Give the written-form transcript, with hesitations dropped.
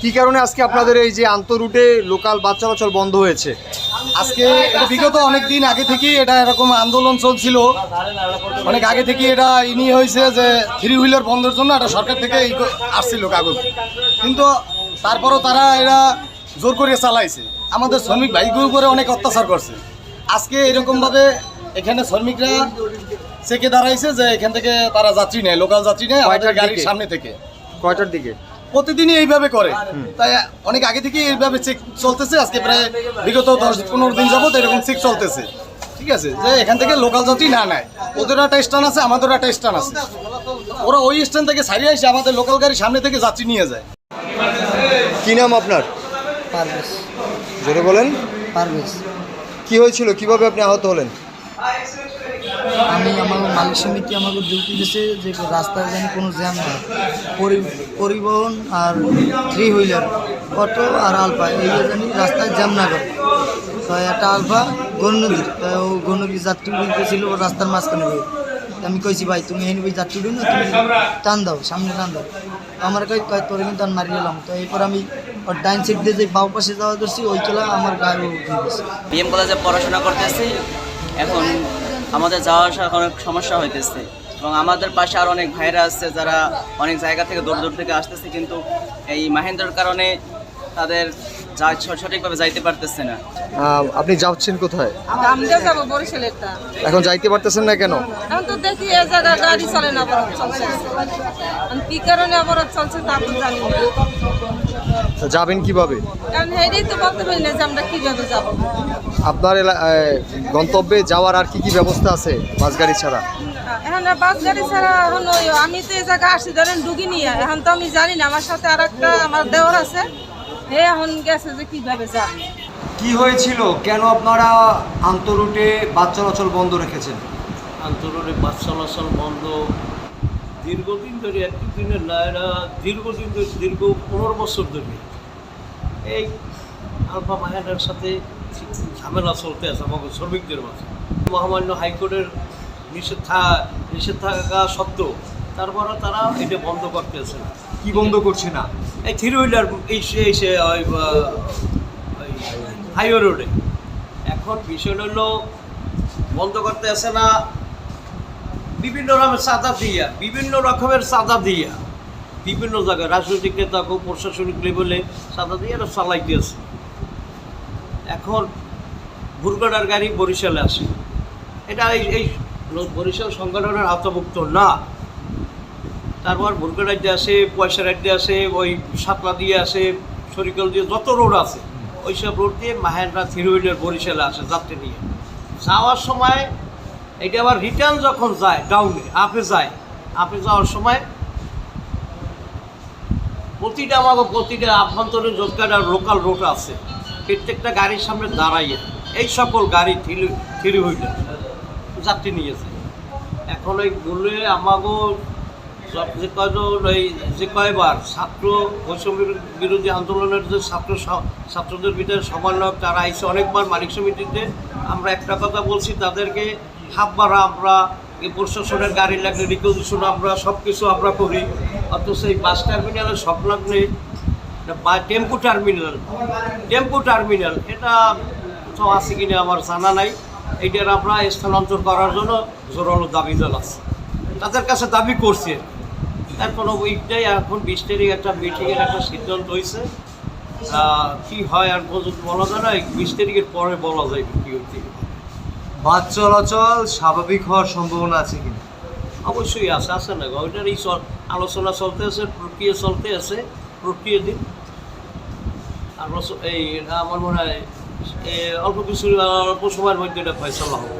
কি কারণে আজকে আপনাদের এই যে আন্তঃ রুটে লোকাল বাস চলাচল বন্ধ হয়েছে? আজকে এটা বিগত অনেক দিন আগে থেকেই এটা এরকম আন্দোলন চলছিল, অনেক আগে থেকে এটা হয়েছে যে 3 হুইলার বন্ধের জন্য এটা সরকার থেকে আসছিল কাগজ, কিন্তু তারপরও তারা এরা জোর করে চালাইছে, আমাদের শ্রমিক ভাইগুলোর উপরে অনেক অত্যাচার করছে। আজকে এরকমভাবে এখানে শ্রমিকরা চেকে দাঁড়াইছে যে এখান থেকে তারা যাত্রী নেয়, লোকাল যাত্রী নেয় আমাদের গাড়ির সামনে থেকে। কয়টার দিকে? প্রতিদিনই এইভাবে করে, তাই অনেক আগে থেকে এইভাবে চেক চলতেছে। আজকে প্রায় বিগত 10-15 দিন যাবত এরকম চেক চলতেছে, ঠিক আছে, যে এখান থেকে লোকাল যাত্রী না নেয়। ওদের একটা স্ট্যান্ড আছে, আমাদের একটা স্ট্যান্ড আছে, ওরা ওই স্ট্যান্ড থেকে ছাড়িয়ে এসে আমাদের লোকাল গাড়ির সামনে থেকে যাত্রী নিয়ে যায়। কি নাম আপনার? পারভেজ। জোরে বলেন। পারভেজ। কি হয়েছিল, কিভাবে আপনি আহত হলেন? আমি আমার মালিক সমিতি আমাকে ডিউটি দিয়েছে যে রাস্তায় যেন কোনো জ্যাম না, পরিবহন আর 3 হুইলার অটো আর আলফা এই জানি রাস্তায় জ্যাম না করে। তো একটা আলফা গণনদীর ও গণনদীর যাত্রী উঠেছিল রাস্তার মাঝখানে হয়ে। আমি কইছি ভাই তুমি এনে ওই যাত্রী উঠি না, তুমি টান দাও, সামনে টান দাও। আমার কয় তোরে কিন্তু আর মারি গেলাম। তো এরপর আমি ওর ডাইন সাইড দিয়ে যে বাউ পাশে যাওয়া ধরছি, ওই খেলা আমার গায়ে উঠে গেছে। বিএম কলেজে পড়াশোনা করতেছি, এখন আমাদের যাওয়া আসা অনেক সমস্যা হইতেছে এবং আমাদের পাশে আর অনেক ভাইরা আসছে যারা অনেক জায়গা থেকে দূর দূর থেকে আসতেছে, কিন্তু এই মাহেন্দ্রর কারণে তাদের সঠিকভাবে যাইতে পারতেছে না। আপনি যাচ্ছেন কোথায়? আমরা যাবো বরিশালেরটা। এখন যাইতে পারতেছেন না কেন? এখন তো দেখি এ জায়গা গাড়ি চলে না, অবরোধ চলছে। কি কারণে অবরোধ চলছে তা তো জানি না। তো যাবেন কিভাবে? কারণ এটাই তো বলতে পারি না যে আমরা কিভাবে যাবো। আপনার গন্তব্যে যাওয়ার আর কি কি ব্যবস্থা আছে বাস গাড়ি ছাড়া? এখন বাস গাড়ি ছাড়া এখন আমি তো এই জায়গায় আসি ধরেন ডুগি নিয়ে, এখন তো আমি জানি না। আমার সাথে আর একটা আমার দেওর আছে, হে এখন গেছে যে কিভাবে যাবে। কি হয়েছিল, কেন আপনারা আন্তঃ রুটে বাস চলাচল বন্ধ রেখেছেন? আন্তঃরোডে বাস চলাচল বন্ধ দীর্ঘদিন ধরে, একটি দিনের না, এরা দীর্ঘদিন ধরে, দীর্ঘ 15 বছর ধরে এই আলফা মাহেন্দ্রের সাথে ঝামেলা চলতে আছে আমাদের শ্রমিকদের মাঝে। মহামান্য হাইকোর্টের নিষেধ থাকা সত্ত্বেও তারপরে তারা এটা বন্ধ করতেছে না। কি বন্ধ করছে না? এই 3 হুইলার হাইওয়ে রোডে এখন বিষয় হলো বন্ধ করতে আসে না, বিভিন্ন রকমের চাঁদা দিয়া বিভিন্ন জায়গায় রাজনৈতিক নেতা হোক, প্রশাসনিক লেভেলে চাঁদা দিয়ে এরা চালাইতে আছে। এখন বুরগাডার গাড়ি বরিশালে আসে, এটা এই বরিশাল সংগঠনের আওতাভুক্ত না। তারপর বুরগাডার দিয়ে আসে, পয়সার দিয়ে আসে, ওই সাতলা দিয়ে আসে, সরিকল দিয়ে যত রোড আছে ওইসব রোড দিয়ে মাহেন্দ্রা 3 হুইলার বরিশালে আসে যাত্রী নিয়ে। যাওয়ার সময় এটা আবার রিটার্ন যখন যায় ডাউনে আপে যাওয়ার সময় প্রতিটা আভ্যন্তরীণ যোগার লোকাল রোড আছে, প্রত্যেকটা গাড়ির সামনে দাঁড়াইয়ে এই সকল গাড়ি 3 হুইলার যাত্রী নিয়েছে। এখন ওই বললে আমাগো যে কয়বার ছাত্র বৈষম্য বিরোধী আন্দোলনের যে ছাত্রদের ভিতরে সমন্বয়ক তারা আইসে অনেকবার মালিক সমিতিতে, আমরা একটা কথা বলছি তাদেরকে, হাববারা আমরা এই প্রশাসনের গাড়ি লাগলে রিকোজিশন আমরা সব কিছু আমরা করি, অথচ এই বাস টার্মিনালের সংলগ্নে বা টেম্পু টার্মিনাল এটা কোথাও আছে কিনা আমার জানা নাই। এইটার আমরা স্থানান্তর করার জন্য জোরালো দাবি জানাচ্ছি, তাদের কাছে দাবি করছে। তার কোনো উইকটাই এখন 20 তারিখ একটা মিটিংয়ের একটা সিদ্ধান্ত হয়েছে, কী হয় আর বলা যায় না, 20 তারিখের পরে বলা যায় কী হচ্ছে। বাস চলাচল স্বাভাবিক হওয়ার সম্ভাবনা আছে কিনা? অবশ্যই আছে না, ওইটারই আলোচনা চলতে আছে, প্রক্রিয়া চলতে আছে, প্রক্রিয়া দিন। আর এই আমার মনে হয় অল্প সময়ের মধ্যে এটা ফয়সালা হবে।